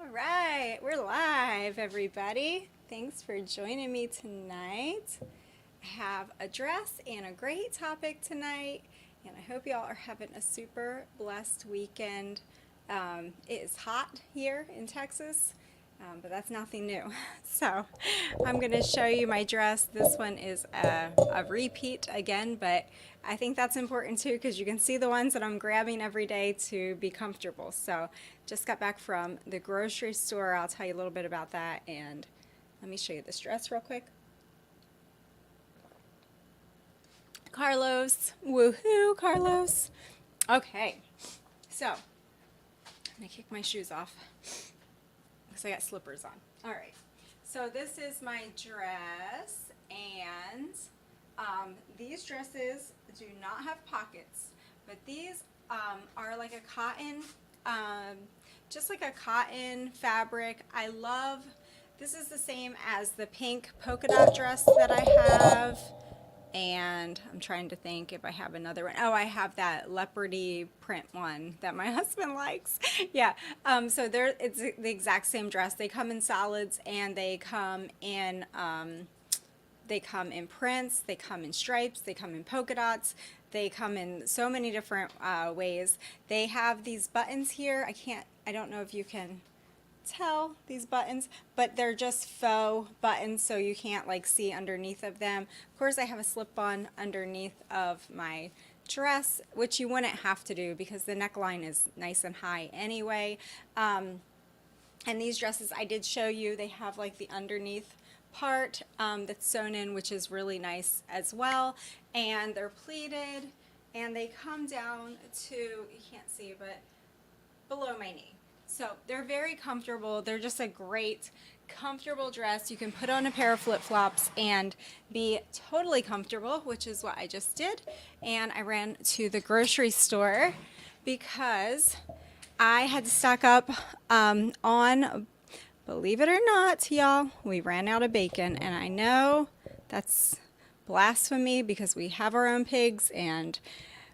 All right, we're live, everybody. Thanks for joining me tonight. I have a dress and a great topic tonight, and I hope y'all are having a super blessed weekend. It is hot here in Texas, but that's nothing new. So I'm going to show you my dress. This one is a repeat again, but I think that's important too because you can see the ones that I'm grabbing every day to be comfortable. So just got back from the grocery store. I'll tell you a little bit about that, and let me show you this dress real quick. Carlos, woohoo, Carlos. Okay, so I'm gonna kick my shoes off because I got slippers on. All right, so this is my dress, and these dresses do not have pockets, but these are like a cotton, just like a cotton fabric. I love, this is the same as the pink polka dot dress that I have. And I'm trying to think if I have another one. Oh, I have that leopardy print one that my husband likes. Yeah. So it's the exact same dress. They come in solids, and they come in prints. They come in stripes. They come in polka dots. They come in so many different ways. They have these buttons here. I don't know if you can tell these buttons, but they're just faux buttons, so you can't like see underneath of them. Of course, I have a slip-on underneath of my dress, which you wouldn't have to do because the neckline is nice and high anyway. And these dresses I did show you, they have like the underneath part that's sewn in, which is really nice as well, and they're pleated, and they come down to, you can't see, but below my knee. So they're very comfortable. They're just a great, comfortable dress. You can put on a pair of flip-flops and be totally comfortable, which is what I just did. And I ran to the grocery store because I had to stock up on, believe it or not, y'all, we ran out of bacon. And I know that's blasphemy because we have our own pigs and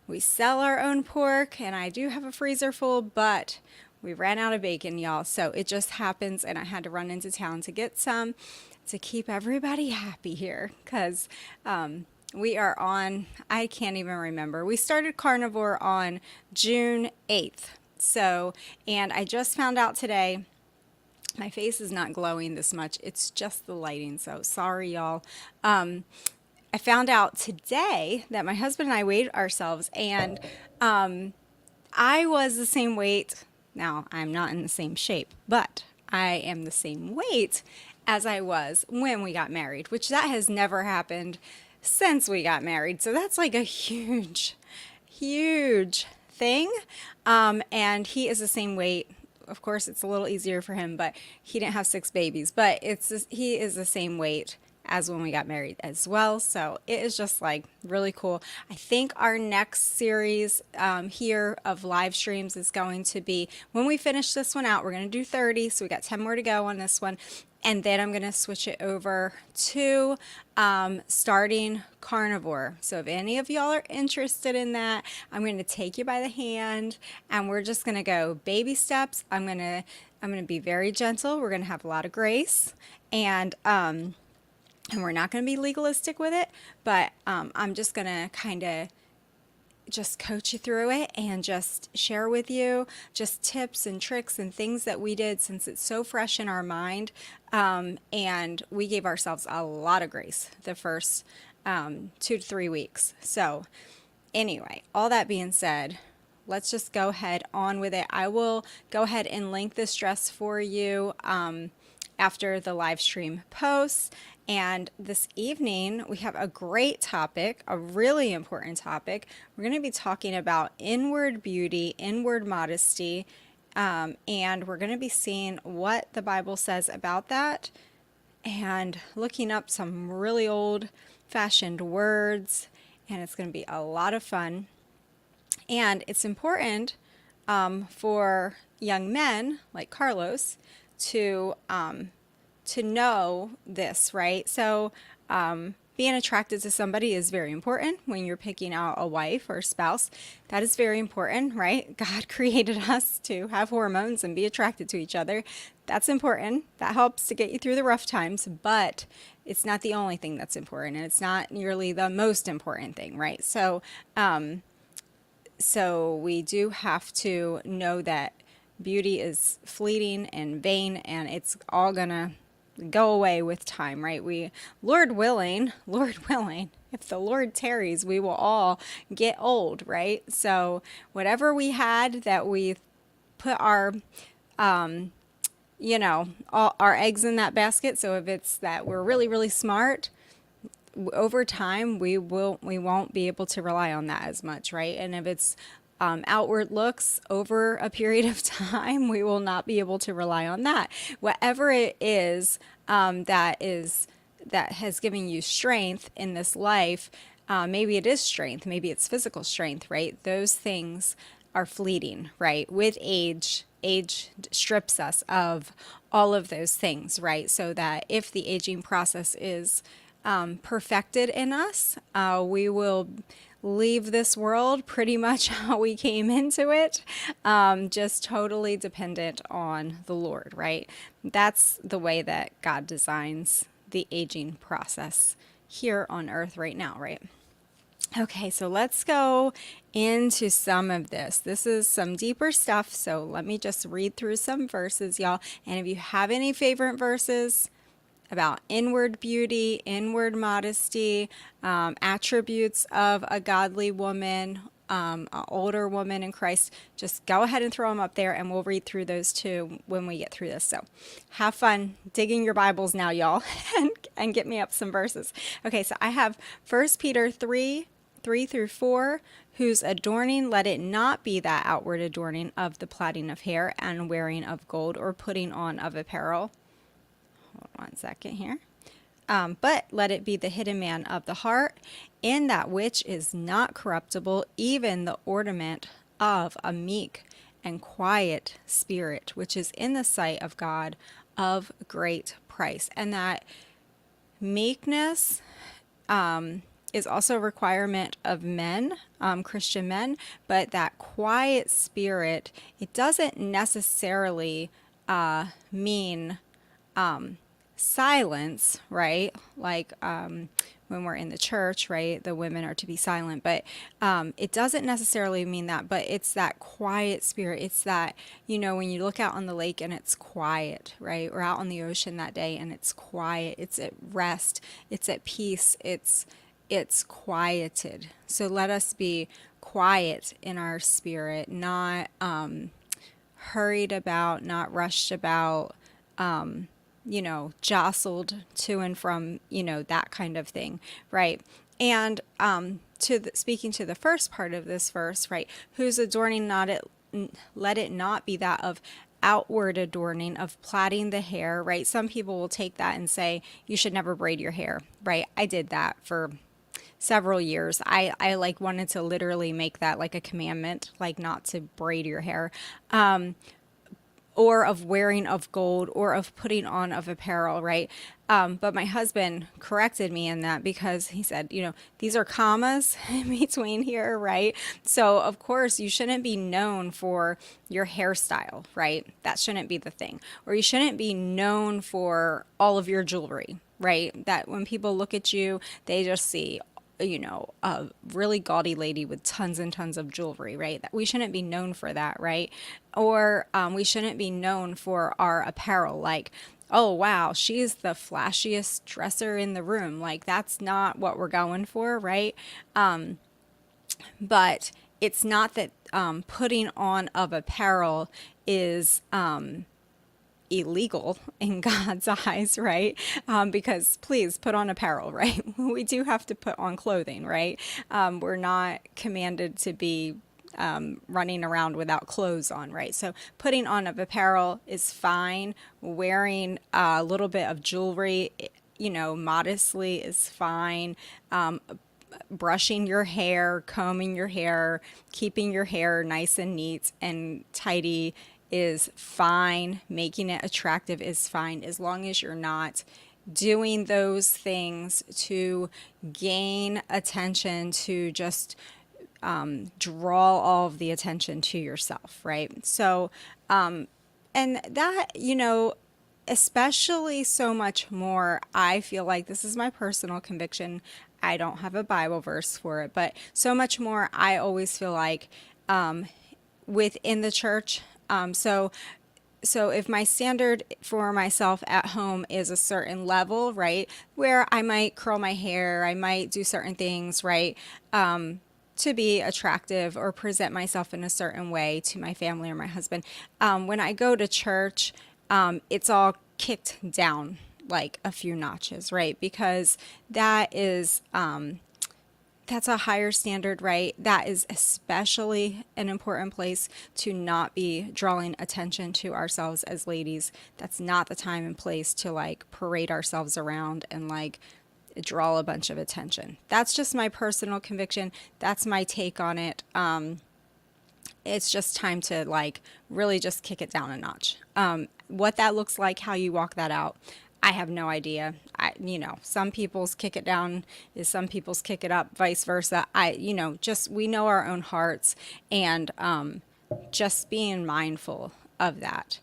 we sell our own pork, and I do have a freezer full, but we ran out of bacon, y'all, so it just happens, and I had to run into town to get some to keep everybody happy here, because we are on, I can't even remember. We started carnivore on June 8th, so, and I just found out today, my face is not glowing this much. It's just the lighting, so sorry, y'all. I found out today that my husband and I weighed ourselves, and I was the same weight. Now, I'm not in the same shape, but I am the same weight as I was when we got married, which that has never happened since we got married. So that's like a huge, huge thing. And he is the same weight. Of course, it's a little easier for him, but he didn't have 6 babies, but he is the same weight as when we got married as well. So it is just like really cool. I think our next series here of live streams is going to be, when we finish this one out, we're going to do 30. So we got 10 more to go on this one. And then I'm going to switch it over to starting carnivore. So if any of y'all are interested in that, I'm going to take you by the hand, and we're just going to go baby steps. I'm going to be very gentle. We're going to have a lot of grace, and we're not going to be legalistic with it, but I'm just going to kind of just coach you through it and just share with you just tips and tricks and things that we did, since it's so fresh in our mind. And we gave ourselves a lot of grace the first 2 to 3 weeks. So anyway, all that being said, let's just go ahead on with it. I will go ahead and link this dress for you after the live stream posts. And this evening we have a great topic, a really important topic. We're going to be talking about inward beauty, inward modesty, and we're going to be seeing what the Bible says about that and looking up some really old-fashioned words, and it's going to be a lot of fun. And it's important for young men like Carlos to know this, right? So being attracted to somebody is very important when you're picking out a wife or spouse. That is very important, right? God created us to have hormones and be attracted to each other. That's important. That helps to get you through the rough times, but it's not the only thing that's important, and it's not nearly the most important thing, right? So we do have to know that beauty is fleeting and vain, and it's all gonna go away with time, right? Lord willing, if the Lord tarries, we will all get old, right? So whatever we had that we put our, all our eggs in that basket. So if it's that we're really, really smart, over time we won't be able to rely on that as much, right? And if it's outward looks, over a period of time we will not be able to rely on that. Whatever it is that has given you strength in this life, maybe it is strength, maybe it's physical strength, right? Those things are fleeting, right? With age strips us of all of those things, right? So that if the aging process is perfected in us, we will leave this world pretty much how we came into it, just totally dependent on the Lord, right? That's the way that God designs the aging process here on earth right now, right? Okay, so let's go into some of this. This is some deeper stuff, so let me just read through some verses, y'all. And if you have any favorite verses about inward beauty, inward modesty, attributes of a godly woman, an older woman in Christ, just go ahead and throw them up there, and we'll read through those too when we get through this. So have fun digging your Bibles now, y'all, and get me up some verses. Okay, so I have 1 Peter 3:3-4, whose adorning let it not be that outward adorning of the plaiting of hair and wearing of gold or putting on of apparel. Hold on 1 second here. But let it be the hidden man of the heart, in that which is not corruptible, even the ornament of a meek and quiet spirit, which is in the sight of God of great price. And that meekness is also a requirement of men, Christian men, but that quiet spirit, it doesn't necessarily mean silence, right? Like when we're in the church, right, the women are to be silent, but it doesn't necessarily mean that, but it's that quiet spirit. It's that, when you look out on the lake and it's quiet, right? Or out on the ocean that day and it's quiet, it's at rest, it's at peace, it's quieted. So let us be quiet in our spirit, not hurried about, not rushed about, jostled to and from, that kind of thing, right? And speaking to the first part of this verse, right, whose adorning let it not be that of outward adorning, of plaiting the hair, right? Some people will take that and say you should never braid your hair, right? I did that for several years. I like wanted to literally make that like a commandment, like not to braid your hair. Or of wearing of gold, or of putting on of apparel, right? But my husband corrected me in that, because he said, these are commas in between here, right? So of course you shouldn't be known for your hairstyle, right? That shouldn't be the thing. Or you shouldn't be known for all of your jewelry, right? That when people look at you, they just see a really gaudy lady with tons and tons of jewelry, right? That we shouldn't be known for that, right? Or we shouldn't be known for our apparel, like, oh wow, she's the flashiest dresser in the room. Like, that's not what we're going for, right? But it's not that putting on of apparel is illegal in God's eyes, right? Because please put on apparel, right? We do have to put on clothing, right? We're not commanded to be running around without clothes on, right? So putting on of apparel is fine. Wearing a little bit of jewelry, modestly is fine. Brushing your hair, combing your hair, keeping your hair nice and neat and tidy is fine. Making it attractive is fine, as long as you're not doing those things to gain attention, to just draw all of the attention to yourself, right? So, and that, especially so much more, I feel like this is my personal conviction. I don't have a Bible verse for it, but so much more, I always feel like within the church. So if my standard for myself at home is a certain level, right, where I might curl my hair, I might do certain things, right, to be attractive or present myself in a certain way to my family or my husband. When I go to church, it's all kicked down like a few notches, right? Because that's a higher standard, right? That is especially an important place to not be drawing attention to ourselves as ladies. That's not the time and place to like parade ourselves around and like draw a bunch of attention. That's just my personal conviction. That's my take on it. It's just time to like really just kick it down a notch. What that looks like, how you walk that out, I have no idea. Some people's kick it down is some people's kick it up, vice versa. Just we know our own hearts, and just being mindful of that.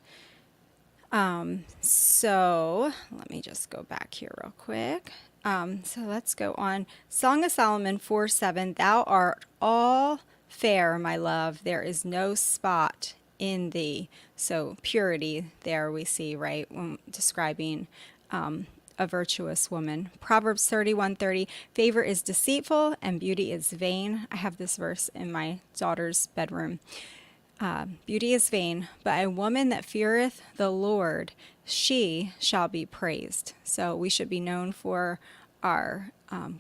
So let me just go back here real quick. So let's go on. Song of Solomon 4:7. Thou art all fair, my love. There is no spot in thee. So purity there we see, right, when describing a virtuous woman. Proverbs 31:30. Favor is deceitful and beauty is vain. I have this verse in my daughter's bedroom. Beauty is vain, but a woman that feareth the Lord, she shall be praised. So we should be known for our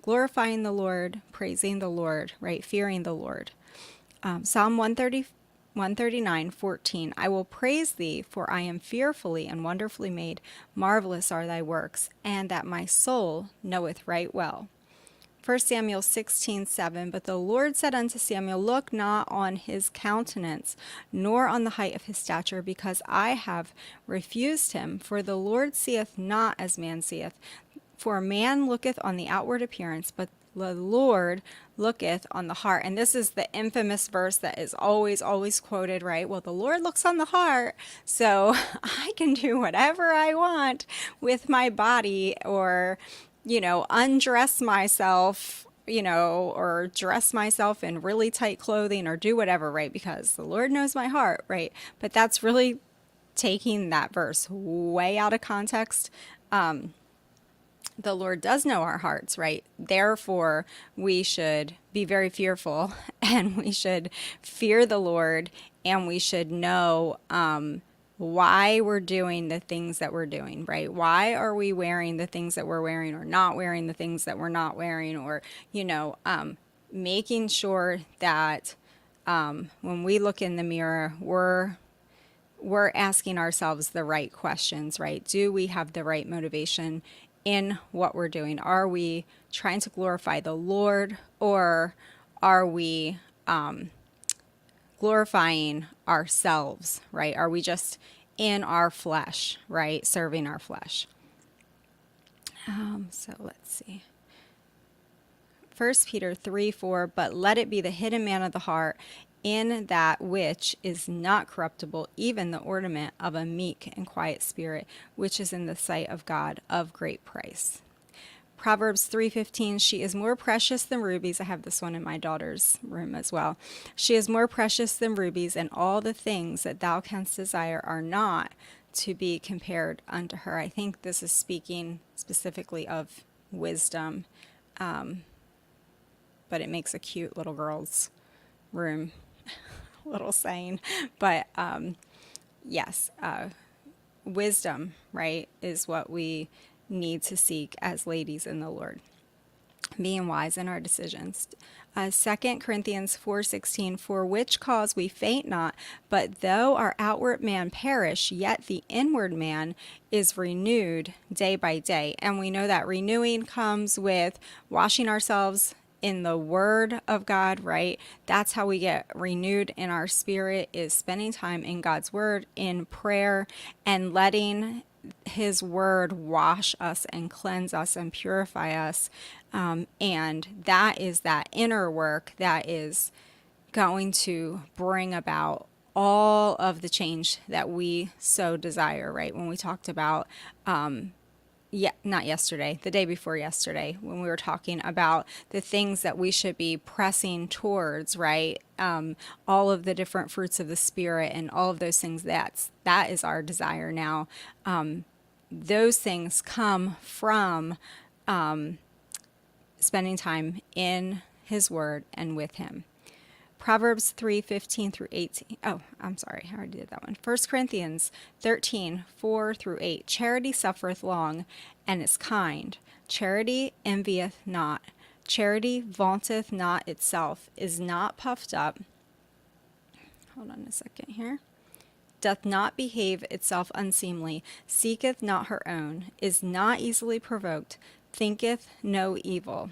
glorifying the Lord, praising the Lord, right? Fearing the Lord. Psalm 139:14. I will praise thee, for I am fearfully and wonderfully made. Marvelous are thy works, and that my soul knoweth right well. 1 Samuel 16:7. But the Lord said unto Samuel, look not on his countenance, nor on the height of his stature, because I have refused him. For the Lord seeth not as man seeth. For man looketh on the outward appearance, but the Lord looketh on the heart. And this is the infamous verse that is always, always quoted, right? Well, the Lord looks on the heart, so I can do whatever I want with my body, or, undress myself, or dress myself in really tight clothing, or do whatever, right? Because the Lord knows my heart, right? But that's really taking that verse way out of context. The Lord does know our hearts, right? Therefore, we should be very fearful, and we should fear the Lord, and we should know why we're doing the things that we're doing, right? Why are we wearing the things that we're wearing, or not wearing the things that we're not wearing, or, making sure that when we look in the mirror, we're asking ourselves the right questions, right? Do we have the right motivation in what we're doing? Are we trying to glorify the Lord, or are we glorifying ourselves, right? Are we just in our flesh, right? Serving our flesh. So let's see. 1 Peter 3:4. But let it be the hidden man of the heart, in that which is not corruptible, even the ornament of a meek and quiet spirit, which is in the sight of God of great price. Proverbs 3:15. She is more precious than rubies. I have this one in my daughter's room as well. She is more precious than rubies, and all the things that thou canst desire are not to be compared unto her. I think this is speaking specifically of wisdom, but it makes a cute little girl's room little saying. But yes, wisdom, right, is what we need to seek as ladies in the Lord. Being wise in our decisions. 2 Corinthians 4:16. For which cause we faint not, but though our outward man perish, yet the inward man is renewed day by day. And we know that renewing comes with washing ourselves in the Word of God, right? That's how we get renewed in our spirit, is spending time in God's Word, in prayer, and letting his word wash us and cleanse us and purify us. And that is that inner work that is going to bring about all of the change that we so desire, right? When we talked about, not yesterday, the day before yesterday, when we were talking about the things that we should be pressing towards, right? All of the different fruits of the Spirit and all of those things, that is our desire now. Those things come from spending time in his word and with him. Proverbs 3:15 through 18. Oh, I'm sorry. I already did that one. 1 Corinthians 13:4 through 8. Charity suffereth long and is kind. Charity envieth not. Charity vaunteth not itself, is not puffed up. Hold on a second here. Doth not behave itself unseemly, seeketh not her own, is not easily provoked, thinketh no evil.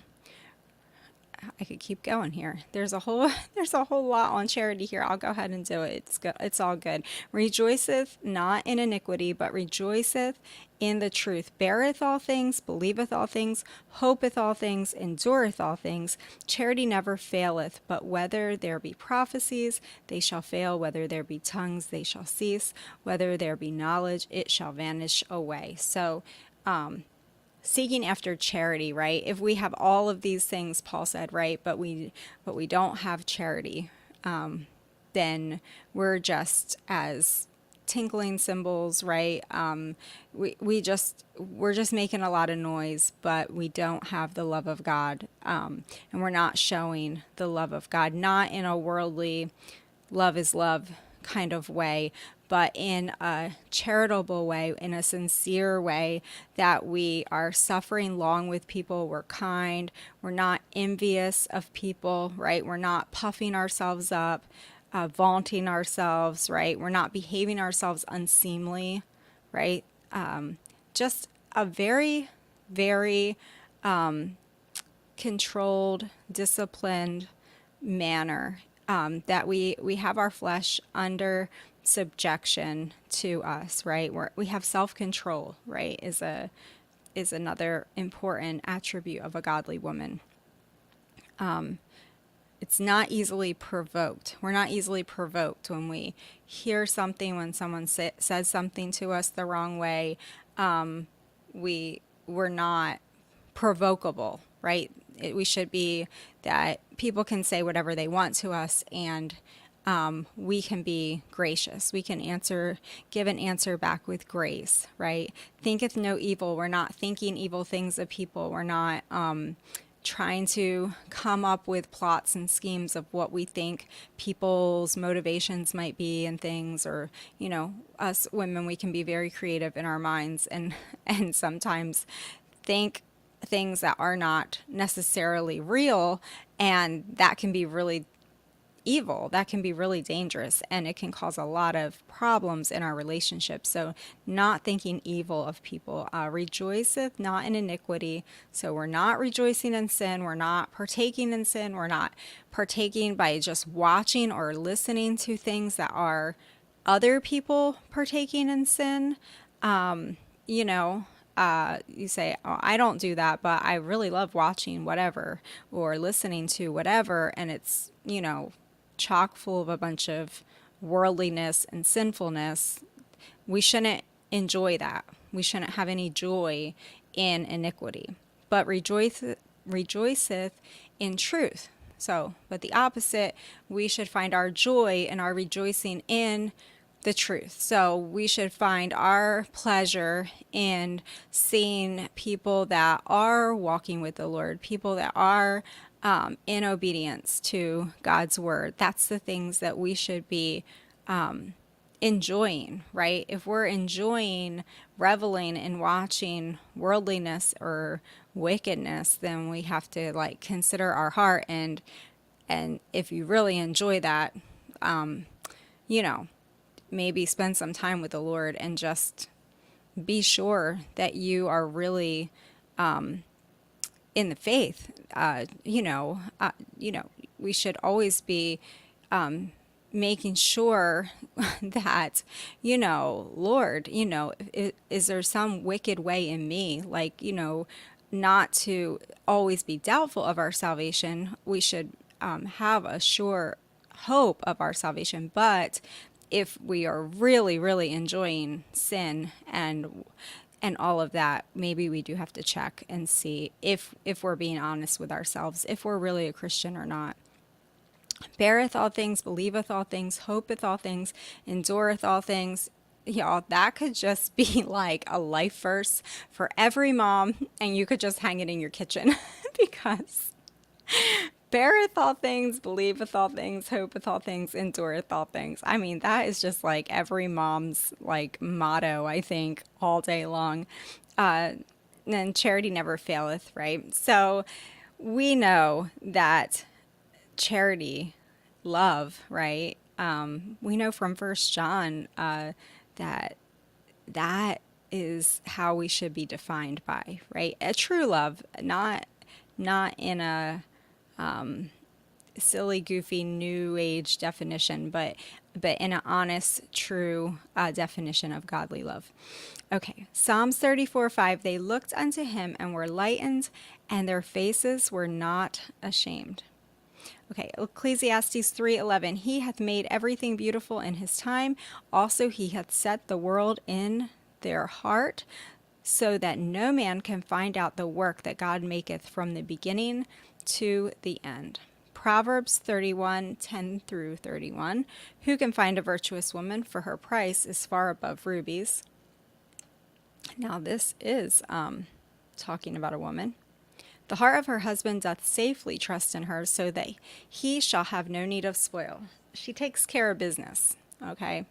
I could keep going here. There's a whole lot on charity here. I'll go ahead and do it. It's good. It's all good. Rejoiceth not in iniquity, but rejoiceth in the truth. Beareth all things, believeth all things, hopeth all things, endureth all things. Charity never faileth, but whether there be prophecies, they shall fail. Whether there be tongues, they shall cease. Whether there be knowledge, it shall vanish away. So, seeking after charity, right? If we have all of these things, Paul said, right, but we don't have charity, then we're just as tinkling cymbals, right? We're just making a lot of noise, but we don't have the love of God, and we're not showing the love of God, not in a worldly love is love kind of way, but in a charitable way, in a sincere way, that we are suffering long with people. We're kind. We're not envious of people, right? We're not puffing ourselves up, vaunting ourselves, right? We're not behaving ourselves unseemly, right? Just a very, very controlled, disciplined manner, that we have our flesh under subjection to us, right? We have self-control, right? Is another important attribute of a godly woman. It's not easily provoked. We're not easily provoked when we hear something, when someone says something to us the wrong way. We're not provocable, right? We should be that people can say whatever they want to us, and we can be gracious. We can give an answer back with grace, right? Thinketh no evil. We're not thinking evil things of people. We're not trying to come up with plots and schemes of what we think people's motivations might be and things, or, us women, we can be very creative in our minds and sometimes think things that are not necessarily real, and that can be really evil. That can be really dangerous, and it can cause a lot of problems in our relationships. So not thinking evil of people. Rejoiceth not in iniquity. So we're not rejoicing in sin. We're not partaking in sin. We're not partaking by just watching or listening to things that are other people partaking in sin. You say, oh, I don't do that, but I really love watching whatever or listening to whatever, and it's, chock full of a bunch of worldliness and sinfulness. We shouldn't enjoy that. We shouldn't have any joy in iniquity, but rejoiceth in truth. So, but the opposite, we should find our joy and our rejoicing in the truth. So we should find our pleasure in seeing people that are walking with the Lord, people that are in obedience to God's word. That's the things that we should be enjoying, right? If we're enjoying reveling and watching worldliness or wickedness, then we have to consider our heart, and if you really enjoy that, maybe spend some time with the Lord and just be sure that you are really in the faith. We should always be making sure that, Lord, is there some wicked way in me? Like, not to always be doubtful of our salvation. We should have a sure hope of our salvation. But if we are really, really enjoying sin and all of that, maybe we do have to check and see if we're being honest with ourselves, if we're really a Christian or not. Beareth all things, believeth all things, hopeth all things, endureth all things. Y'all, that could just be like a life verse for every mom, and you could just hang it in your kitchen because beareth all things, believeth all things, hopeth all things, endureth all things. I mean, that is just like every mom's like motto, I think, all day long. And charity never faileth, right? So we know that charity, love, right? We know from First John that that is how we should be defined by, right? A true love, not in a silly, goofy, new age definition, but in an honest, true definition of godly love. Okay, Psalms 34:5. They looked unto him and were lightened, and their faces were not ashamed. Okay, Ecclesiastes 3:11. He hath made everything beautiful in his time. Also, he hath set the world in their heart, so that no man can find out the work that God maketh from the beginning to the end. Proverbs 31:10 through 31. Who can find a virtuous woman? For her price is far above rubies. Now, this is talking about a woman. The heart of her husband doth safely trust in her, so that he shall have no need of spoil. She takes care of business, okay?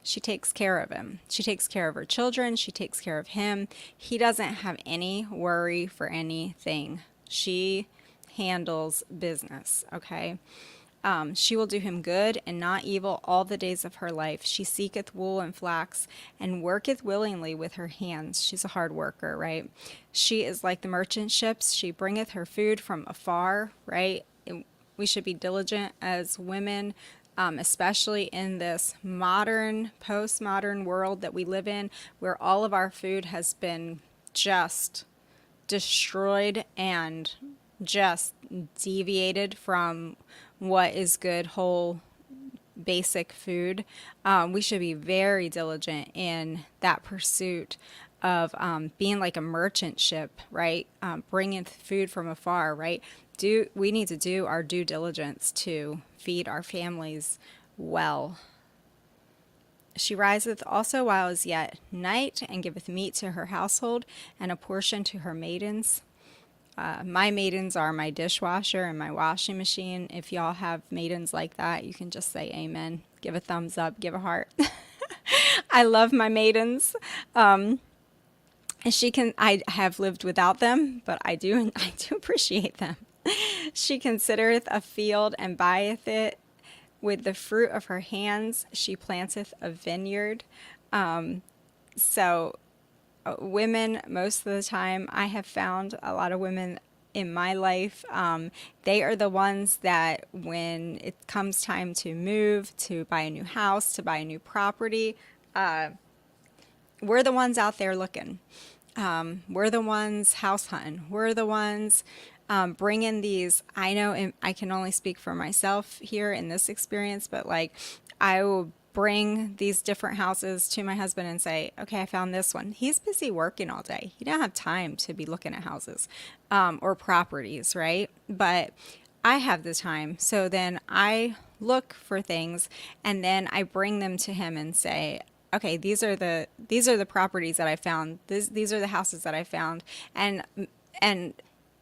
She takes care of him. She takes care of her children. She takes care of him. He doesn't have any worry for anything. She handles business, okay? She will do him good and not evil all the days of her life. She seeketh wool and flax and worketh willingly with her hands. She's a hard worker, right? She is like the merchant ships. She bringeth her food from afar, right? We should be diligent as women, especially in this modern, postmodern world that we live in, where all of our food has been just destroyed and just deviated from what is good, whole, basic food. We should be very diligent in that pursuit of being like a merchant ship, right? Bringing food from afar, right? We need to do our due diligence to feed our families well. She riseth also while is yet night, and giveth meat to her household, and a portion to her maidens. My maidens are my dishwasher and my washing machine. If y'all have maidens like that, you can just say amen. Give a thumbs up, give a heart. I love my maidens. And I have lived without them, but I do appreciate them. She considereth a field and buyeth it. With the fruit of her hands, she planteth a vineyard. So women, most of the time, I have found a lot of women in my life, they are the ones that when it comes time to move, to buy a new house, to buy a new property, we're the ones out there looking. We're the ones house hunting. We're the ones bringing these. I know, and I can only speak for myself here in this experience, but like I will bring these different houses to my husband and say, okay, I found this one. He's busy working all day. He don't have time to be looking at houses or properties, right? But I have the time. So then I look for things and then I bring them to him and say, okay, these are the properties that I found. These are the houses that I found. And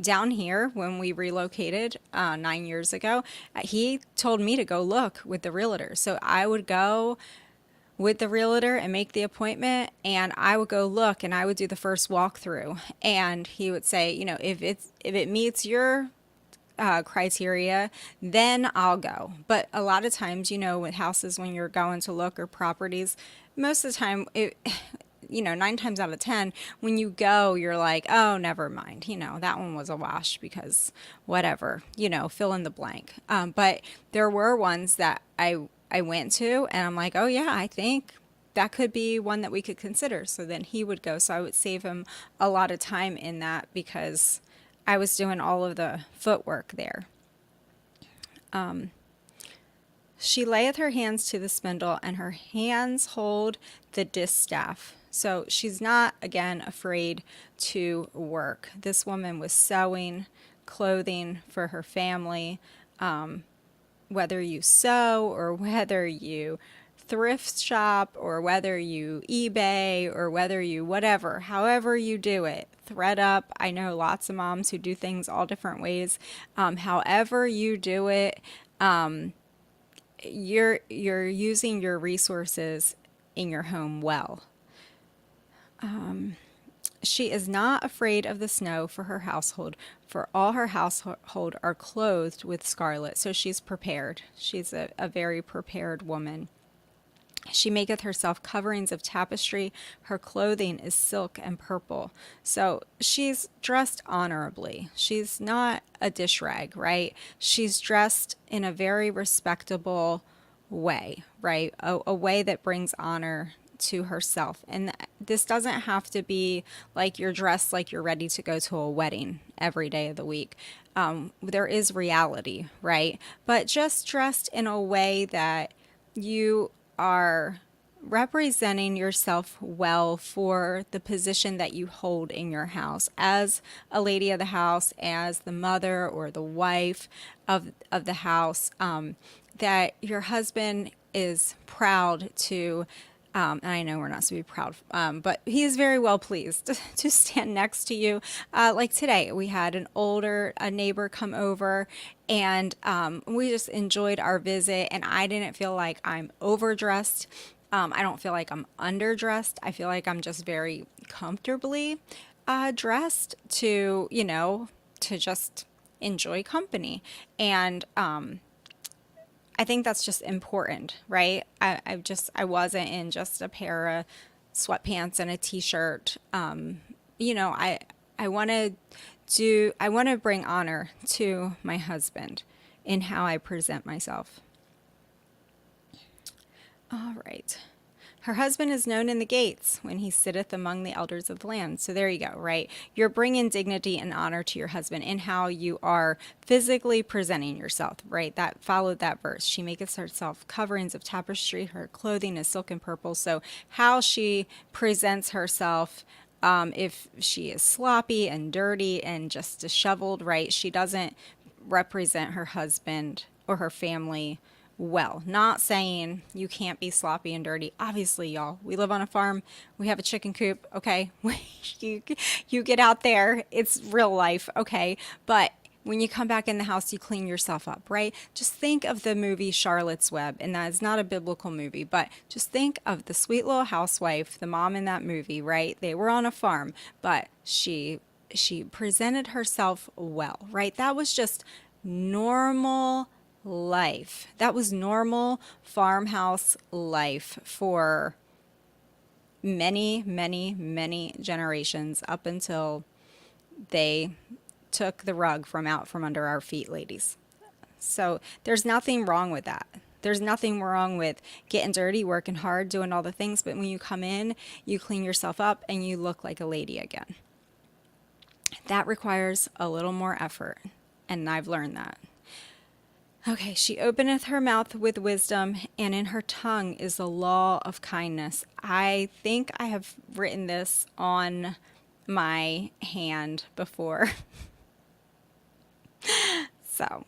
down here, when we relocated 9 years ago, he told me to go look with the realtor. So I would go with the realtor and make the appointment, and I would go look, and I would do the first walkthrough. And he would say, if it meets your criteria, then I'll go. But a lot of times, with houses, when you're going to look or properties, most of the time, 9 times out of 10, when you go, you're like, oh, never mind. That one was a wash because whatever, fill in the blank. But there were ones that I went to, and I'm like, oh yeah, I think that could be one that we could consider. So then he would go. So I would save him a lot of time in that because I was doing all of the footwork there. She layeth her hands to the spindle, and her hands hold the distaff. So she's not, again, afraid to work. This woman was sewing clothing for her family. Whether you sew or whether you thrift shop or whether you eBay or whether you whatever, however you do it, thread up. I know lots of moms who do things all different ways. However you do it, you're using your resources in your home well. She is not afraid of the snow for her household, for all her household are clothed with scarlet. So she's prepared. She's a very prepared woman. She maketh herself coverings of tapestry. Her clothing is silk and purple. So she's dressed honorably. She's not a dish rag, right? She's dressed in a very respectable way, right? A way that brings honor to herself. And this doesn't have to be like you're dressed like you're ready to go to a wedding every day of the week. There is reality, right? But just dressed in a way that you are representing yourself well for the position that you hold in your house as a lady of the house, as the mother or the wife of the house, that your husband is proud to, and I know we're not supposed to be proud, but he is very well pleased to stand next to you. Like today, we had a neighbor come over, and we just enjoyed our visit, and I didn't feel like I'm overdressed. I don't feel like I'm underdressed. I feel like I'm just very comfortably dressed to, to just enjoy company. And I think that's just important, right? I wasn't in just a pair of sweatpants and a t-shirt. I want to bring honor to my husband in how I present myself. All right. Her husband is known in the gates when he sitteth among the elders of the land. So there you go, right? You're bringing dignity and honor to your husband in how you are physically presenting yourself, right? That followed that verse. She maketh herself coverings of tapestry. Her clothing is silk and purple. So how she presents herself, if she is sloppy and dirty and just disheveled, right? She doesn't represent her husband or her family well. Not saying you can't be sloppy and dirty. Obviously, y'all, we live on a farm. We have a chicken coop, okay? You get out there. It's real life, okay? But when you come back in the house, you clean yourself up, right? Just think of the movie Charlotte's Web, and that is not a biblical movie, but just think of the sweet little housewife, the mom in that movie, right? They were on a farm, but she presented herself well, right? That was just normal life. That was normal farmhouse life for many, many, many generations up until they took the rug from out from under our feet, ladies. So there's nothing wrong with that. There's nothing wrong with getting dirty, working hard, doing all the things, but when you come in, you clean yourself up and you look like a lady again. That requires a little more effort, and I've learned that. Okay, she openeth her mouth with wisdom, and in her tongue is the law of kindness. I think I have written this on my hand before. So,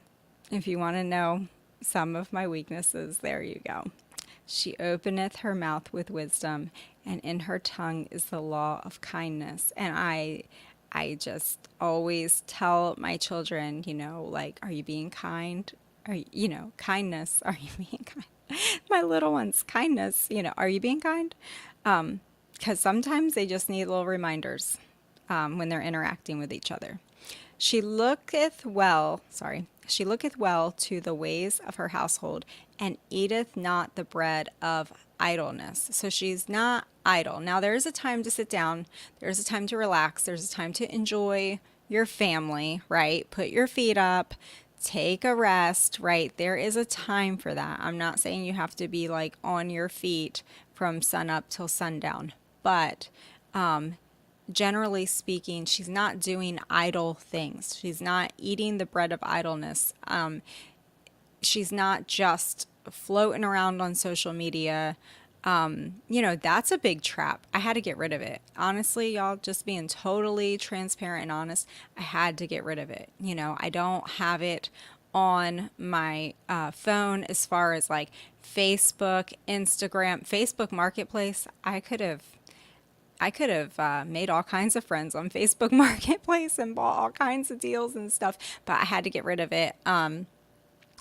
if you want to know some of my weaknesses, there you go. She openeth her mouth with wisdom, and in her tongue is the law of kindness. And I just always tell my children, like, are you being kind? Kindness. Are you being kind? My little ones, kindness, are you being kind? Because sometimes they just need little reminders when they're interacting with each other. She looketh well to the ways of her household, and eateth not the bread of idleness. So she's not idle. Now there is a time to sit down. There's a time to relax. There's a time to enjoy your family, right? Put your feet up. take a rest, right? There is a time for that. I'm not saying you have to be like on your feet from sun up till sundown, but generally speaking, she's not doing idle things. She's not eating the bread of idleness. She's not just floating around on social media. That's a big trap. I had to get rid of it. Honestly, y'all, just being totally transparent and honest, I had to get rid of it. I don't have it on my phone as far as like Facebook, Instagram, Facebook Marketplace. I could have made all kinds of friends on Facebook Marketplace and bought all kinds of deals and stuff, but I had to get rid of it.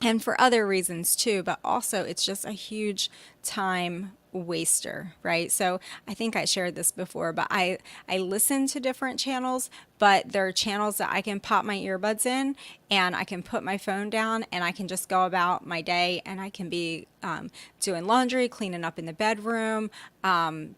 And for other reasons too, but also it's just a huge time waster, right? So I think I shared this before, but I listen to different channels, but there are channels that I can pop my earbuds in and I can put my phone down and I can just go about my day, and I can be doing laundry, cleaning up in the bedroom,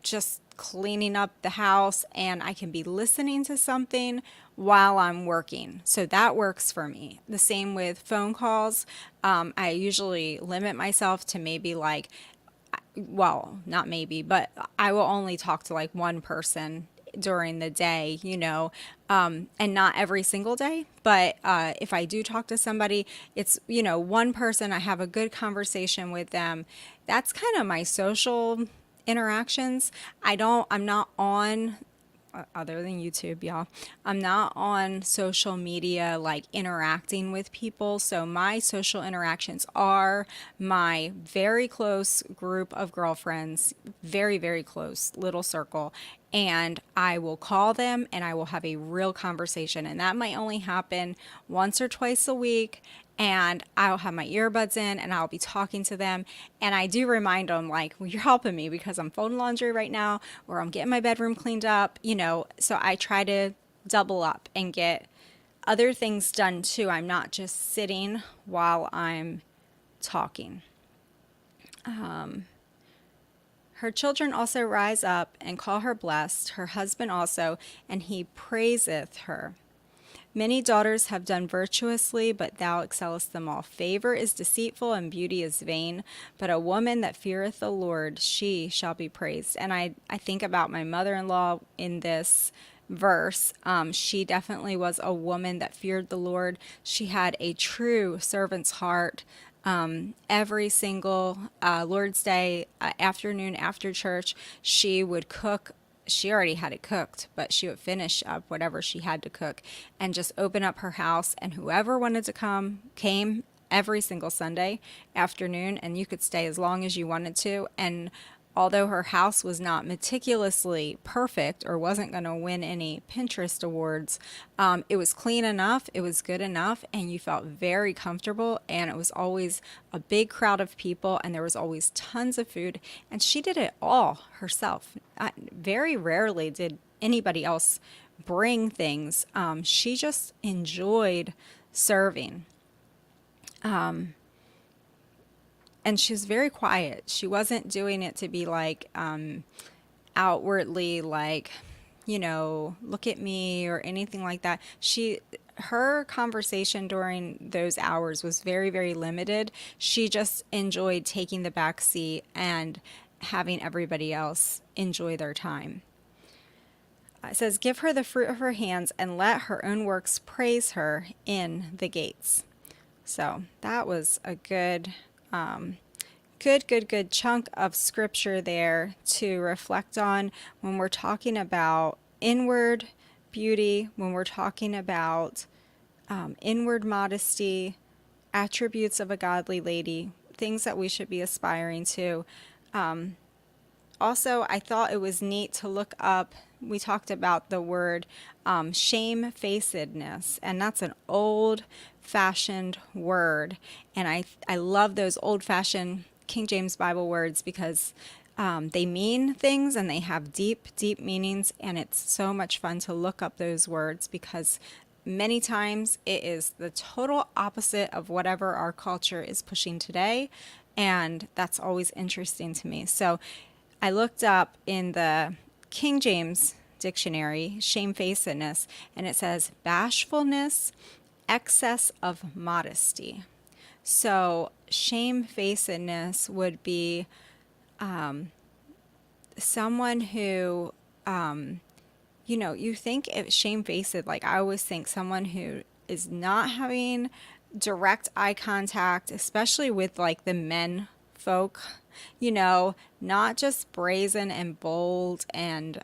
just cleaning up the house, and I can be listening to something while I'm working. So that works for me. The same with phone calls. I usually limit myself to maybe like, well, not maybe, but I will only talk to like one person during the day, and not every single day. But if I do talk to somebody, it's, one person, I have a good conversation with them. That's kind of my social interactions. I'm not on, other than YouTube, y'all, I'm not on social media like interacting with people. So my social interactions are my very close group of girlfriends, very, very close little circle. And I will call them and I will have a real conversation. And that might only happen once or twice a week. And I'll have my earbuds in and I'll be talking to them. And I do remind them, like, well, you're helping me because I'm folding laundry right now, or I'm getting my bedroom cleaned up, So I try to double up and get other things done too. I'm not just sitting while I'm talking. Her children also rise up and call her blessed, her husband also, and he praiseth her. Many daughters have done virtuously, but thou excellest them all. Favor is deceitful and beauty is vain, but a woman that feareth the Lord, she shall be praised. And I think about my mother-in-law in this verse. She definitely was a woman that feared the Lord. She had a true servant's heart. Every single Lord's Day afternoon after church, she would cook. She already had it cooked, but she would finish up whatever she had to cook and just open up her house, and whoever wanted to come came every single Sunday afternoon, and you could stay as long as you wanted to. And although her house was not meticulously perfect or wasn't going to win any Pinterest awards, it was clean enough, it was good enough, and you felt very comfortable. And it was always a big crowd of people, and there was always tons of food. And she did it all herself. Very rarely did anybody else bring things. She just enjoyed serving. And she's very quiet. She wasn't doing it to be like outwardly like, look at me or anything like that. Her conversation during those hours was very, very limited. She just enjoyed taking the back seat and having everybody else enjoy their time. It says, give her the fruit of her hands and let her own works praise her in the gates. So that was a good chunk of scripture there to reflect on when we're talking about inward beauty, when we're talking about inward modesty, attributes of a godly lady, things that we should be aspiring to. Also, I thought it was neat to look up, we talked about the word shamefacedness, and that's an old-fashioned word. And I love those old-fashioned King James Bible words because they mean things and they have deep, deep meanings. And it's so much fun to look up those words because many times it is the total opposite of whatever our culture is pushing today. And that's always interesting to me. So I looked up in the King James dictionary, shamefacedness, and it says bashfulness, excess of modesty. So shamefacedness would be someone who, you think of shamefaced, like I always think someone who is not having direct eye contact, especially with like the men folk, not just brazen and bold and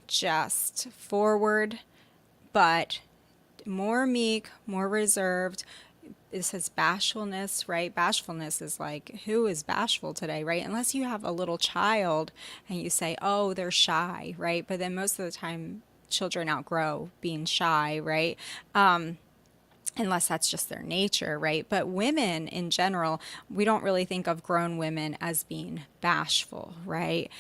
just forward, but more meek, more reserved. It says bashfulness, right? Bashfulness is like, who is bashful today, right? Unless you have a little child and you say, oh, they're shy, right? But then most of the time, children outgrow being shy, right? Unless that's just their nature, right? But women in general, we don't really think of grown women as being bashful, right?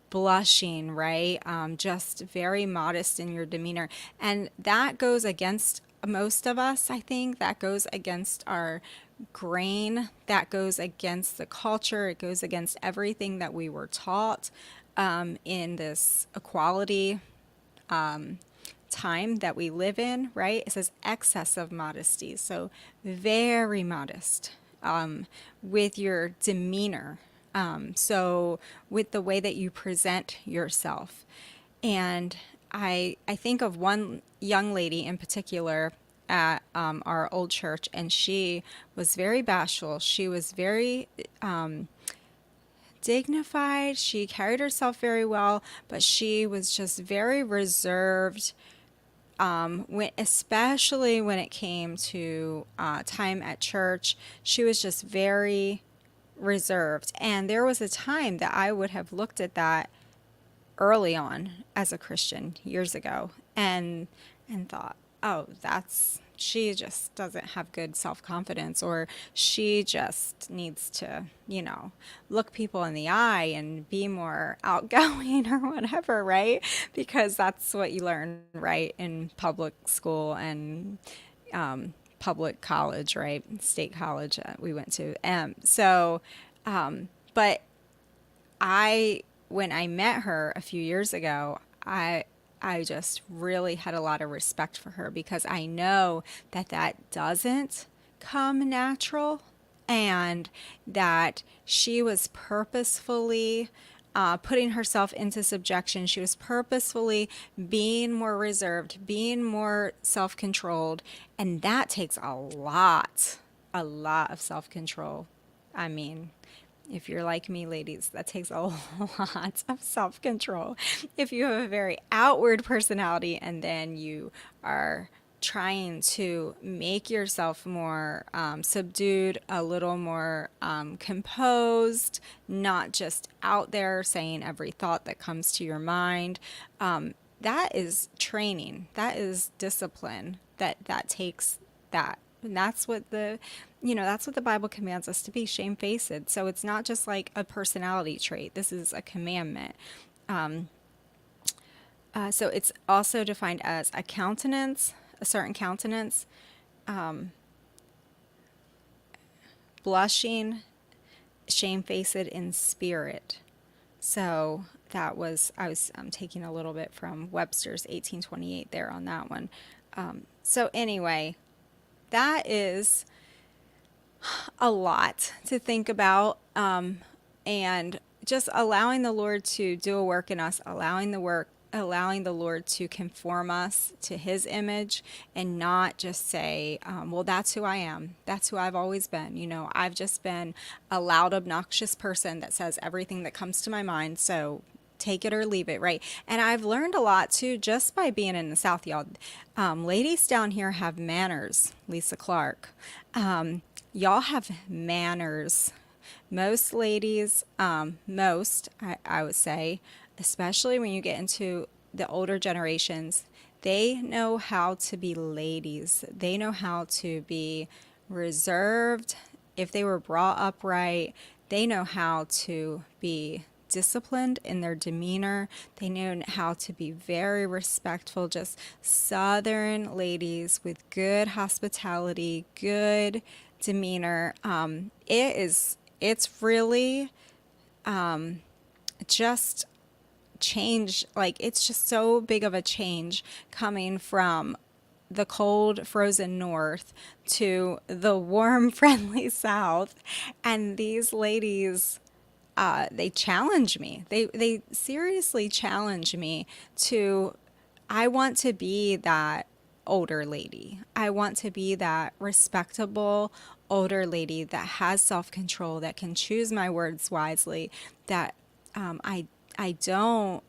Blushing, right? Just very modest in your demeanor. And that goes against most of us, I think. That goes against our grain. That goes against the culture. It goes against everything that we were taught in this equality time that we live in, right? It says excess of modesty. So very modest with your demeanor. So with the way that you present yourself. And I think of one young lady in particular at our old church, and she was very bashful. She was very dignified. She carried herself very well, but she was just very reserved. Especially when it came to time at church, she was just very reserved. And there was a time that I would have looked at that early on as a Christian years ago and thought, oh, she just doesn't have good self-confidence, or she just needs to, look people in the eye and be more outgoing or whatever, right? Because that's what you learn, right, in public school and public college, right? State college we went to. But when I met her a few years ago, I just really had a lot of respect for her, because I know that doesn't come natural, and that she was purposefully putting herself into subjection. She was purposefully being more reserved, being more self-controlled, and that takes a lot of self-control. I mean, if you're like me, ladies, that takes a lot of self-control. If you have a very outward personality and then you are trying to make yourself more subdued, a little more composed, not just out there saying every thought that comes to your mind, that is training. That is discipline. That takes that. And that's what that's what the Bible commands us to be, shamefaced. So it's not just like a personality trait. This is a commandment. So it's also defined as a countenance, a certain countenance, blushing, shamefaced in spirit. So I'm taking a little bit from Webster's 1828 there on that one. So anyway, that is a lot to think about, and just allowing the Lord to do a work in us, allowing the Lord to conform us to His image, and not just say, well, that's who I am. That's who I've always been. I've just been a loud, obnoxious person that says everything that comes to my mind. So take it or leave it, right? And I've learned a lot too, just by being in the South, y'all. Ladies down here have manners. Lisa Clark. Y'all have manners. Most ladies, I would say, especially when you get into the older generations, they know how to be ladies. They know how to be reserved. If they were brought up right, they know how to be disciplined in their demeanor. They know how to be very respectful, just Southern ladies with good hospitality, good demeanor. It's really just change, like it's just so big of a change coming from the cold, frozen north to the warm, friendly south. And these ladies, they challenge me. They seriously challenge me to, I want to be that older lady. I want to be that respectable older lady that has self-control, that can choose my words wisely, that I don't,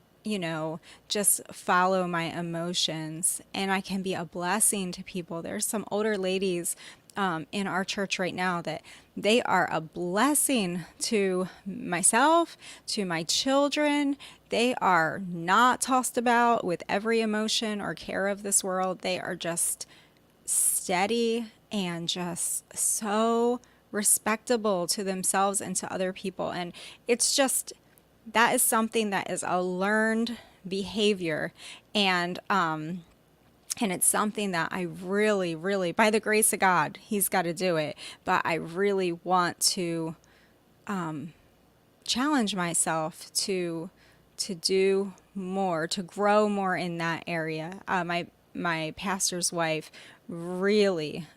just follow my emotions, and I can be a blessing to people. There's some older ladies in our church right now that they are a blessing to myself, to my children. They are not tossed about with every emotion or care of this world. They are just steady and just so respectable to themselves and to other people. And it's just, that is something that is a learned behavior. And it's something that I really, really, by the grace of God, He's got to do it. But I really want to challenge myself to do more, to grow more in that area. My pastor's wife really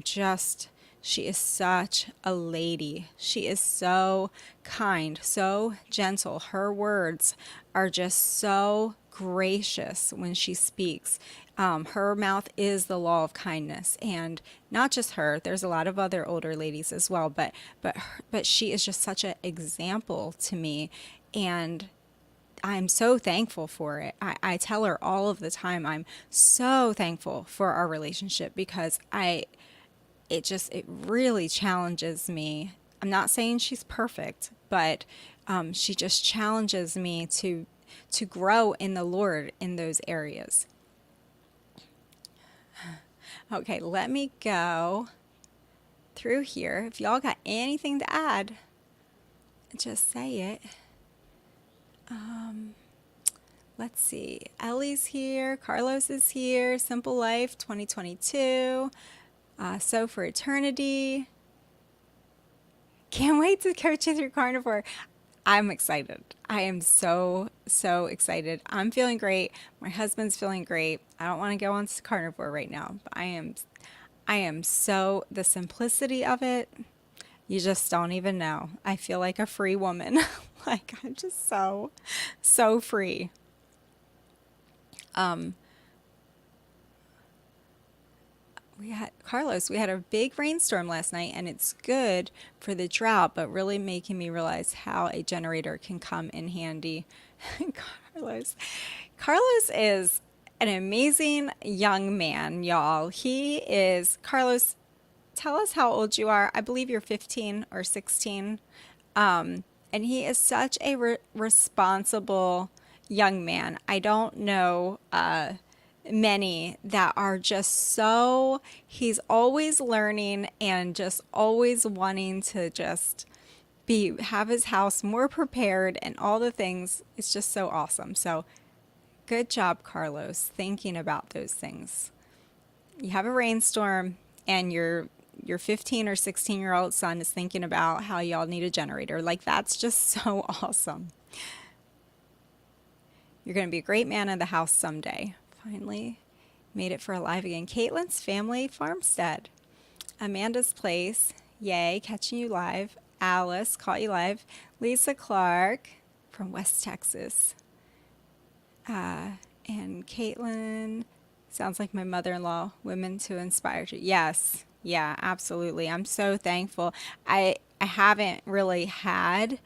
just, she is such a lady. She is so kind, so gentle. Her words are just so gracious when she speaks. Her mouth is the law of kindness, and not just her. There's a lot of other older ladies as well, but she is just such an example to me, and I'm so thankful for it. I tell her all of the time I'm so thankful for our relationship, because it really challenges me. I'm not saying she's perfect, but she just challenges me to grow in the Lord in those areas. Okay, let me go through here. If y'all got anything to add, just say it. Let's see. Ellie's here. Carlos is here. Simple Life 2022. So for Eternity. Can't wait to coach you through carnivore. I'm excited. I am so, so excited. I'm feeling great. My husband's feeling great. I don't want to go on carnivore right now, but I am so, the simplicity of it, you just don't even know. I feel like a free woman. Like I'm just so, so free. We had a big rainstorm last night, and it's good for the drought, but really making me realize how a generator can come in handy. Carlos is an amazing young man, y'all. Carlos, tell us how old you are. I believe you're 15 or 16. And he is such a responsible young man. I don't know many that are just so, he's always learning and just always wanting to just have his house more prepared and all the things. It's just so awesome. So good job, Carlos, thinking about those things. You have a rainstorm, and your 15 or 16-year-old son is thinking about how y'all need a generator. Like, that's just so awesome. You're going to be a great man in the house someday. Finally made it for Alive Again. Caitlin's Family Farmstead. Amanda's Place. Yay, catching you live. Alice, caught you live. Lisa Clark from West Texas. And Caitlin, sounds like my mother-in-law. Women to inspire you. Yes. Yeah, absolutely. I'm so thankful. I haven't really had,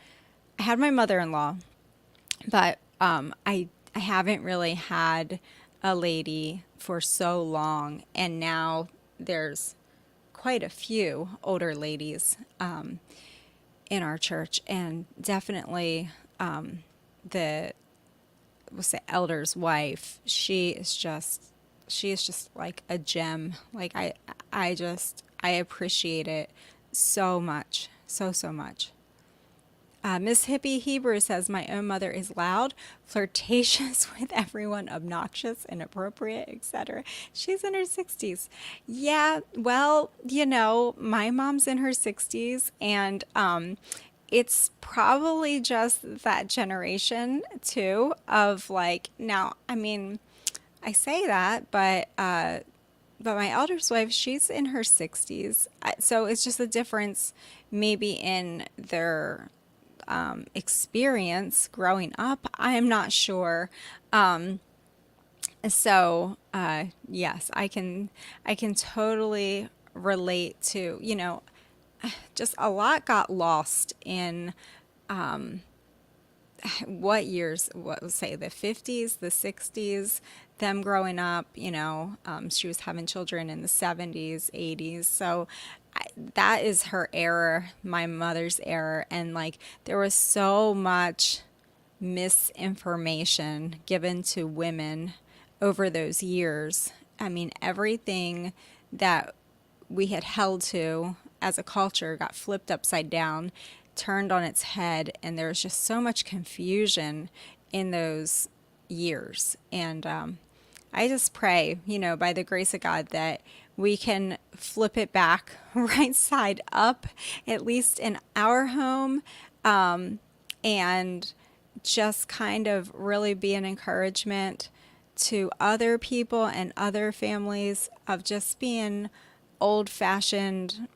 I had my mother-in-law, but I haven't really had a lady for so long, and now there's quite a few older ladies in our church, and definitely the elder's wife. She is just like a gem. Like I appreciate it so much, so much. Miss Hippie Hebrew says, my own mother is loud, flirtatious with everyone, obnoxious, inappropriate, etc. She's in her 60s. Yeah, well, my mom's in her 60s, and it's probably just that generation too of like, now, I mean, I say that, but my eldest wife, she's in her 60s. So it's just a difference maybe in their experience growing up. I am not sure. Yes, I can totally relate to, just a lot got lost in what years, what would say the 50s, the 60s, them growing up, she was having children in the 70s, 80s. So that is her era, my mother's era. And like, there was so much misinformation given to women over those years. I mean, everything that we had held to as a culture got flipped upside down, turned on its head, and there was just so much confusion in those years. And I just pray, by the grace of God, that we can flip it back right side up, at least in our home, and just kind of really be an encouragement to other people and other families of just being old fashioned,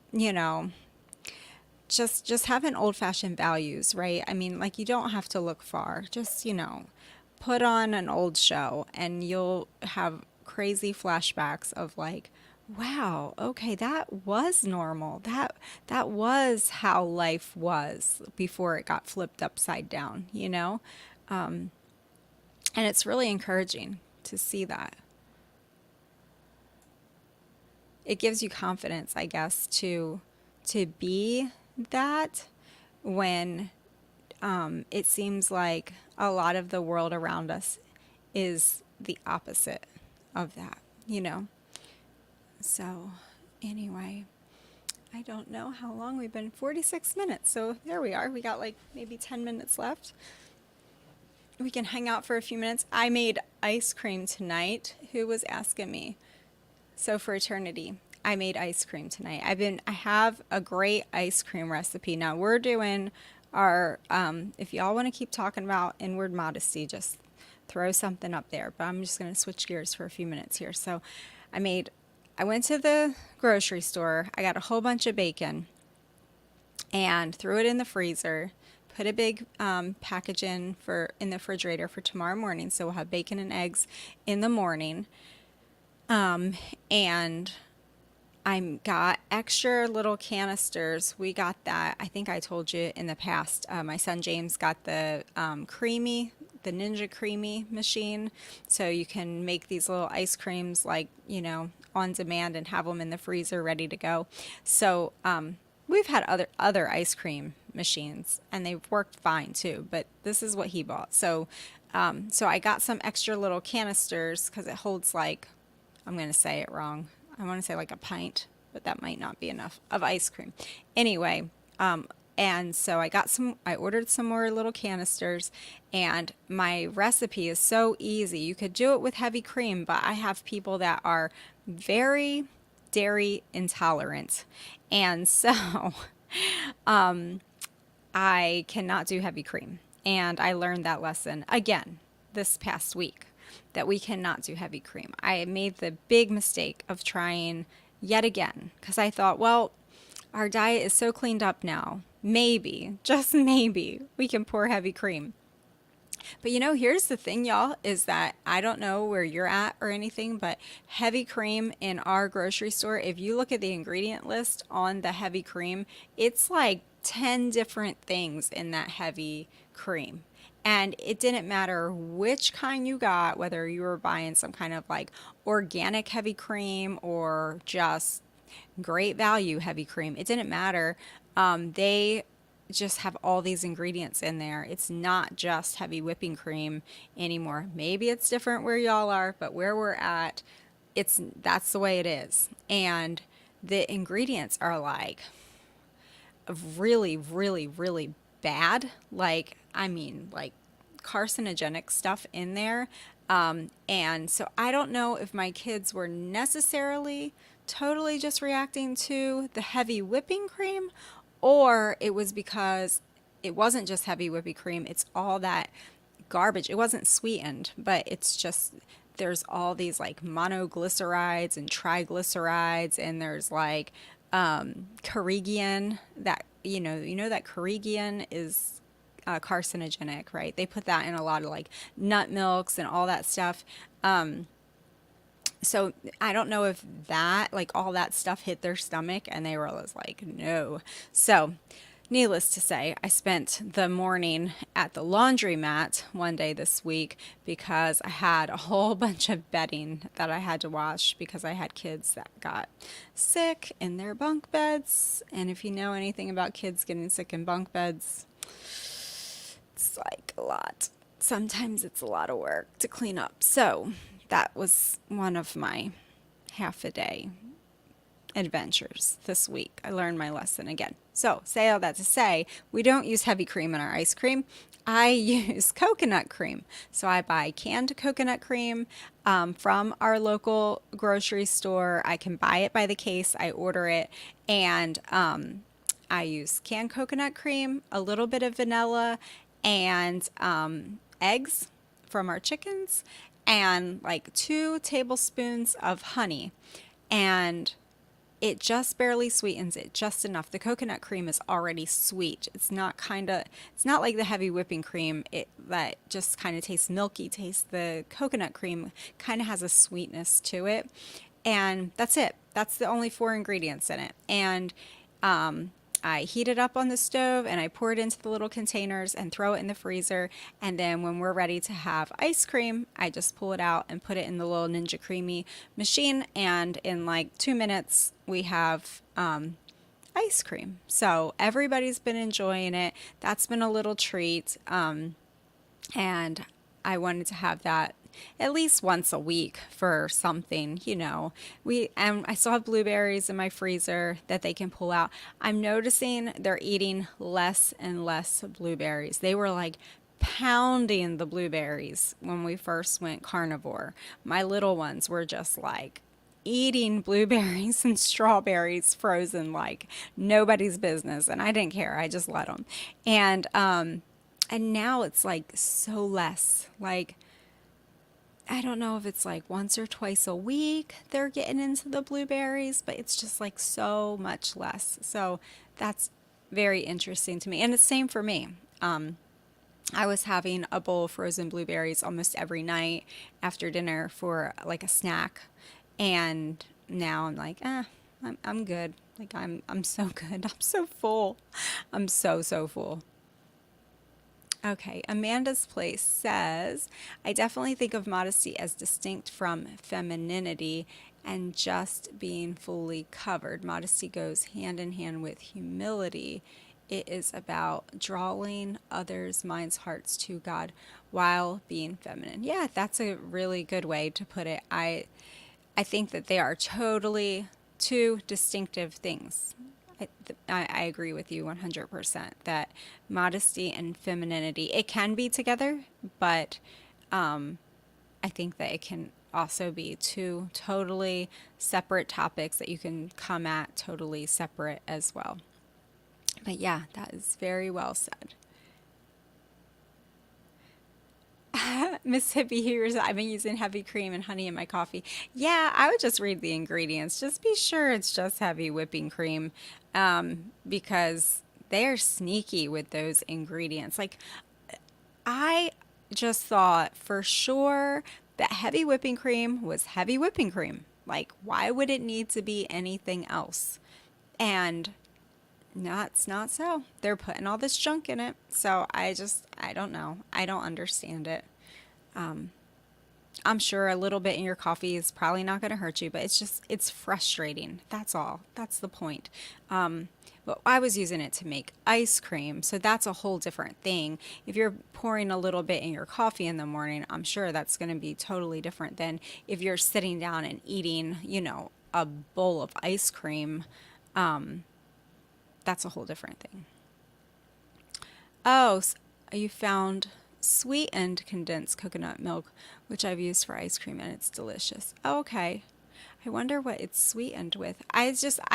just having old fashioned values, right? I mean, like, you don't have to look far. Just, put on an old show and you'll have crazy flashbacks of like, wow, okay, that was normal. That was how life was before it got flipped upside down, And it's really encouraging to see that. It gives you confidence, I guess, to be that when it seems like a lot of the world around us is the opposite of that. So anyway, I don't know how long we've been, 46 minutes. So there we are. We got like maybe 10 minutes left. We can hang out for a few minutes. I made ice cream tonight. Who was asking me? So for eternity, I made ice cream tonight. I have a great ice cream recipe. Now we're doing our, if y'all want to keep talking about inward modesty, just throw something up there. But I'm just going to switch gears for a few minutes here. So I went to the grocery store. I got a whole bunch of bacon and threw it in the freezer. Put a big package in the refrigerator for tomorrow morning. So we'll have bacon and eggs in the morning. And I got extra little canisters. We got that. I think I told you in the past. My son James got the Ninja Creamy machine. So you can make these little ice creams like, on demand and have them in the freezer ready to go. So we've had other ice cream machines and they've worked fine too, but this is what he bought. So I got some extra little canisters because it holds like, I'm going to say it wrong. I want to say like a pint, but that might not be enough of ice cream. Anyway, and so I ordered some more little canisters, and my recipe is so easy. You could do it with heavy cream, but I have people that are very dairy intolerant. And so I cannot do heavy cream. And I learned that lesson again this past week, that we cannot do heavy cream. I made the big mistake of trying yet again because I thought, well, our diet is so cleaned up now. Maybe, just maybe, we can pour heavy cream. But here's the thing, y'all, is that I don't know where you're at or anything, but heavy cream in our grocery store, if you look at the ingredient list on the heavy cream, it's like 10 different things in that heavy cream. And it didn't matter which kind you got, whether you were buying some kind of like organic heavy cream or just great value heavy cream. It didn't matter. They just have all these ingredients in there. It's not just heavy whipping cream anymore. Maybe it's different where y'all are, but where we're at, that's the way it is. And the ingredients are like really, really, really bad. Like carcinogenic stuff in there. And so I don't know if my kids were necessarily totally just reacting to the heavy whipping cream, or it was because it wasn't just heavy whipping cream, it's all that garbage. It wasn't sweetened, but it's just there's all these like monoglycerides and triglycerides, and there's like carrageenan that that carrageenan is carcinogenic, right? They put that in a lot of like nut milks and all that stuff. So I don't know if that, like all that stuff hit their stomach and they were just like, no. So needless to say, I spent the morning at the laundromat one day this week because I had a whole bunch of bedding that I had to wash because I had kids that got sick in their bunk beds. And if you know anything about kids getting sick in bunk beds, it's like a lot. Sometimes it's a lot of work to clean up. So that was one of my half a day adventures this week. I learned my lesson again. So say all that to say, we don't use heavy cream in our ice cream. I use coconut cream. So I buy canned coconut cream from our local grocery store. I can buy it by the case. I order it, and I use canned coconut cream, a little bit of vanilla, and eggs from our chickens, and like 2 tablespoons of honey. And it just barely sweetens it, just enough. The coconut cream is already sweet. It's not like the heavy whipping cream that just kind of tastes milky taste. The coconut cream kind of has a sweetness to it. And that's it. That's the only 4 ingredients in it. And I heat it up on the stove and I pour it into the little containers and throw it in the freezer. And then when we're ready to have ice cream, I just pull it out and put it in the little Ninja Creamy machine. And in like 2 minutes, we have ice cream. So everybody's been enjoying it. That's been a little treat. And I wanted to have that at least once a week for something, I still have blueberries in my freezer that they can pull out. I'm noticing they're eating less and less blueberries. They were like pounding the blueberries when we first went carnivore. My little ones were just like eating blueberries and strawberries frozen like nobody's business, and I didn't care. I just let them. And now it's like so less. Like, I don't know if it's like once or twice a week they're getting into the blueberries, but it's just like so much less. So that's very interesting to me. And it's same for me. I was having a bowl of frozen blueberries almost every night after dinner for like a snack. And now I'm like, I'm good. Like I'm so good. I'm so full. I'm so full. Okay, Amanda's Place says, I definitely think of modesty as distinct from femininity and just being fully covered. Modesty goes hand in hand with humility. It is about drawing others' minds, hearts to God while being feminine. Yeah, that's a really good way to put it. I think that they are totally 2 distinctive things. I agree with you 100% that modesty and femininity, it can be together, but I think that it can also be 2 totally separate topics that you can come at totally separate as well. But yeah, that is very well said. Miss Hippie here says, I've been using heavy cream and honey in my coffee. Yeah, I would just read the ingredients. Just be sure it's just heavy whipping cream, because they're sneaky with those ingredients. Like, I just thought for sure that heavy whipping cream was heavy whipping cream. Like, why would it need to be anything else? And that's not so. They're putting all this junk in it. So I don't know. I don't understand it. I'm sure a little bit in your coffee is probably not going to hurt you, but it's frustrating. That's all. That's the point. But I was using it to make ice cream, so that's a whole different thing. If you're pouring a little bit in your coffee in the morning, I'm sure that's going to be totally different than if you're sitting down and eating, a bowl of ice cream. That's a whole different thing. Oh, you found sweetened condensed coconut milk, which I've used for ice cream, and it's delicious. Oh, okay. I wonder what it's sweetened with. I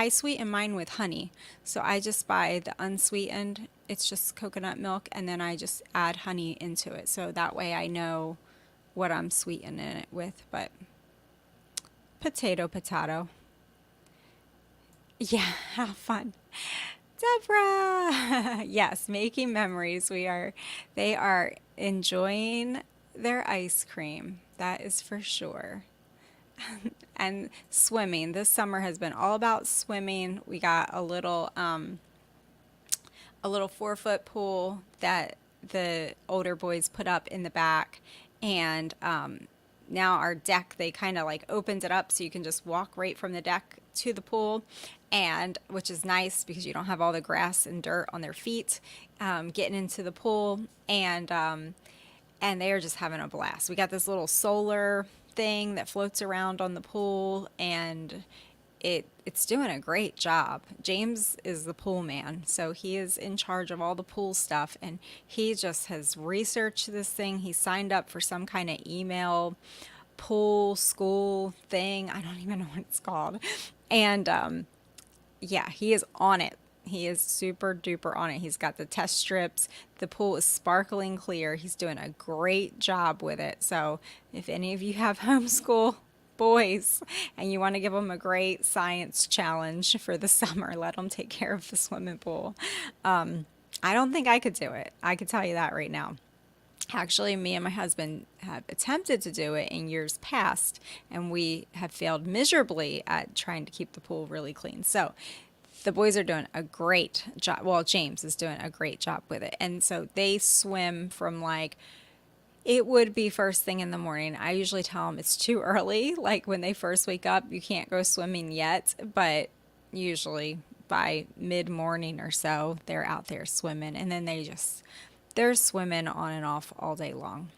sweeten mine with honey. So I just buy the unsweetened. It's just coconut milk and then I just add honey into it. So that way I know what I'm sweetening it with. But potato, potato. Yeah, how fun. Deborah! Yes, making memories. They are enjoying their ice cream. That is for sure. And swimming. This summer has been all about swimming. We got a little 4-foot pool that the older boys put up in the back, and now our deck, they kind of like opened it up so you can just walk right from the deck to the pool, and which is nice because you don't have all the grass and dirt on their feet getting into the pool, and they are just having a blast. We got this little solar thing that floats around on the pool, and it's doing a great job. James is the pool man, so he is in charge of all the pool stuff, and he just has researched this thing. He signed up for some kind of email pool school thing. I don't even know what it's called. And yeah, he is on it. He is super duper on it. He's got the test strips. The pool is sparkling clear. He's doing a great job with it. So if any of you have homeschool boys and you want to give them a great science challenge for the summer, let them take care of the swimming pool. I don't think I could do it. I could tell you that right now. Actually, me and my husband have attempted to do it in years past, and we have failed miserably at trying to keep the pool really clean. So the boys are doing a great job. Well, James is doing a great job with it. And so they swim from like, it would be first thing in the morning. I usually tell them it's too early. Like when they first wake up, you can't go swimming yet. But usually by mid-morning or so, they're out there swimming. And then they're swimming on and off all day long.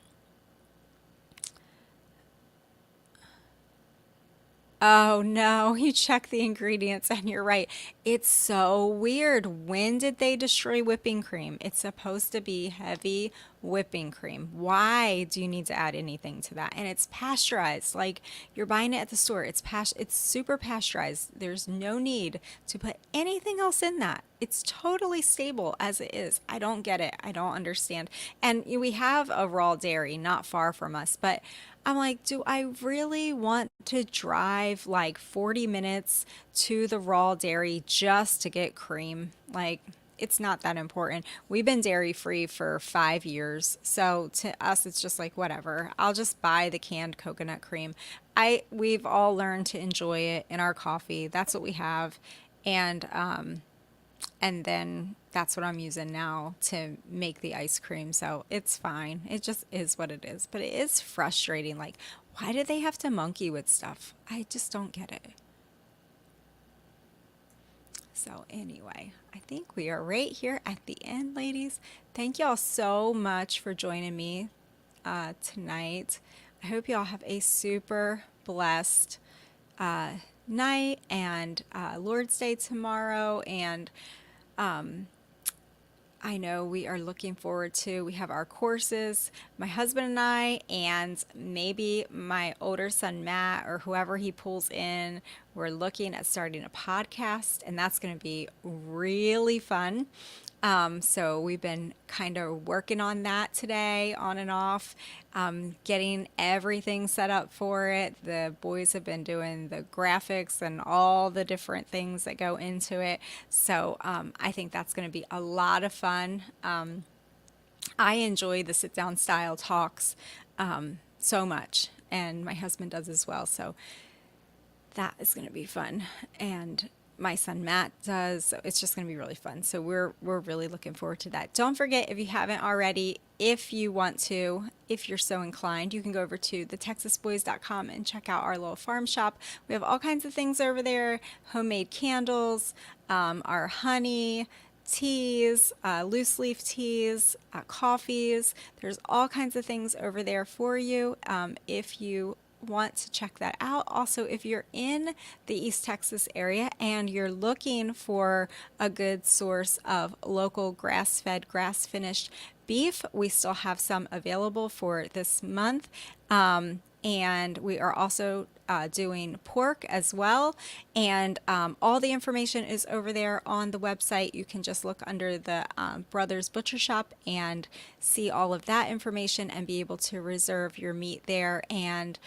Oh no, you check the ingredients and you're right. It's so weird. When did they destroy whipping cream? It's supposed to be heavy whipping cream. Why do you need to add anything to that? And it's pasteurized. Like you're buying it at the store. It's super pasteurized. There's no need to put anything else in that. It's totally stable as it is. I don't get it. I don't understand. And we have a raw dairy not far from us, but I'm like, do I really want to drive like 40 minutes to the raw dairy just to get cream? Like, it's not that important. We've been dairy free for 5 years. So to us, it's just like, whatever. I'll just buy the canned coconut cream. We've all learned to enjoy it in our coffee. That's what we have. And then that's what I'm using now to make the ice cream. So it's fine. It just is what it is. But it is frustrating. Like, why do they have to monkey with stuff? I just don't get it. So anyway, I think we are right here at the end, ladies. Thank y'all so much for joining me tonight. I hope y'all have a super blessed night and Lord's Day tomorrow. And I know we are looking forward to, we have our courses, my husband and I, and maybe my older son, Matt, or whoever he pulls in. We're looking at starting a podcast, and that's going to be really fun. So we've been kind of working on that today, on and off, getting everything set up for it. The boys have been doing the graphics and all the different things that go into it. So I think that's going to be a lot of fun. I enjoy the sit-down style talks so much, and my husband does as well. So that is going to be fun. And my son Matt does. So it's just going to be really fun. So we're really looking forward to that. Don't forget, if you haven't already, if you want to, if you're so inclined, you can go over to TheTexasBoys.com and check out our little farm shop. We have all kinds of things over there: homemade candles, our honey, teas, loose leaf teas, coffees. There's all kinds of things over there for you if you want to check that out. Also, if you're in the East Texas area and you're looking for a good source of local grass-fed, grass-finished beef, we still have some available for this month. and we are also doing pork as well. And all the information is over there on the website. You can just look under the Brothers Butcher Shop and see all of that information and be able to reserve your meat there. And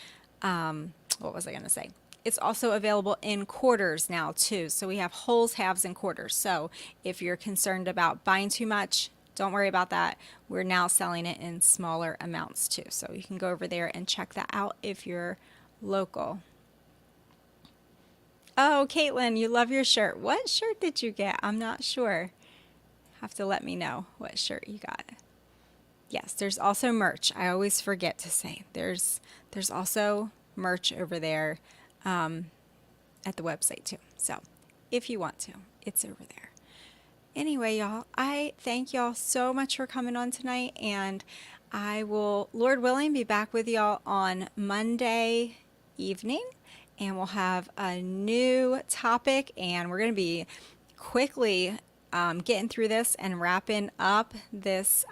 what was I going to say? It's also available in quarters now too. So we have wholes, halves, and quarters. So if you're concerned about buying too much, don't worry about that. We're now selling it in smaller amounts too. So you can go over there and check that out if you're local. Oh, Caitlin, you love your shirt. What shirt did you get? I'm not sure. Have to let me know what shirt you got. Yes, there's also merch. I always forget to say. There's also merch over there at the website too. So if you want to, it's over there. Anyway, y'all, I thank y'all so much for coming on tonight, and I will, Lord willing, be back with y'all on Monday evening, and we'll have a new topic, and we're going to be quickly getting through this and wrapping up this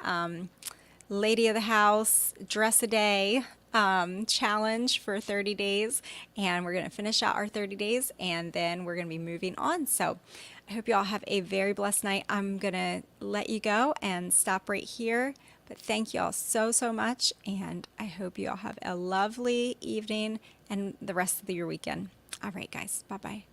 Lady of the House Dress a Day challenge for 30 days, and we're going to finish out our 30 days, and then we're going to be moving on. So I hope you all have a very blessed night. I'm going to let you go and stop right here, but thank you all so much, and I hope you all have a lovely evening and the rest of your weekend. All right, guys, bye-bye.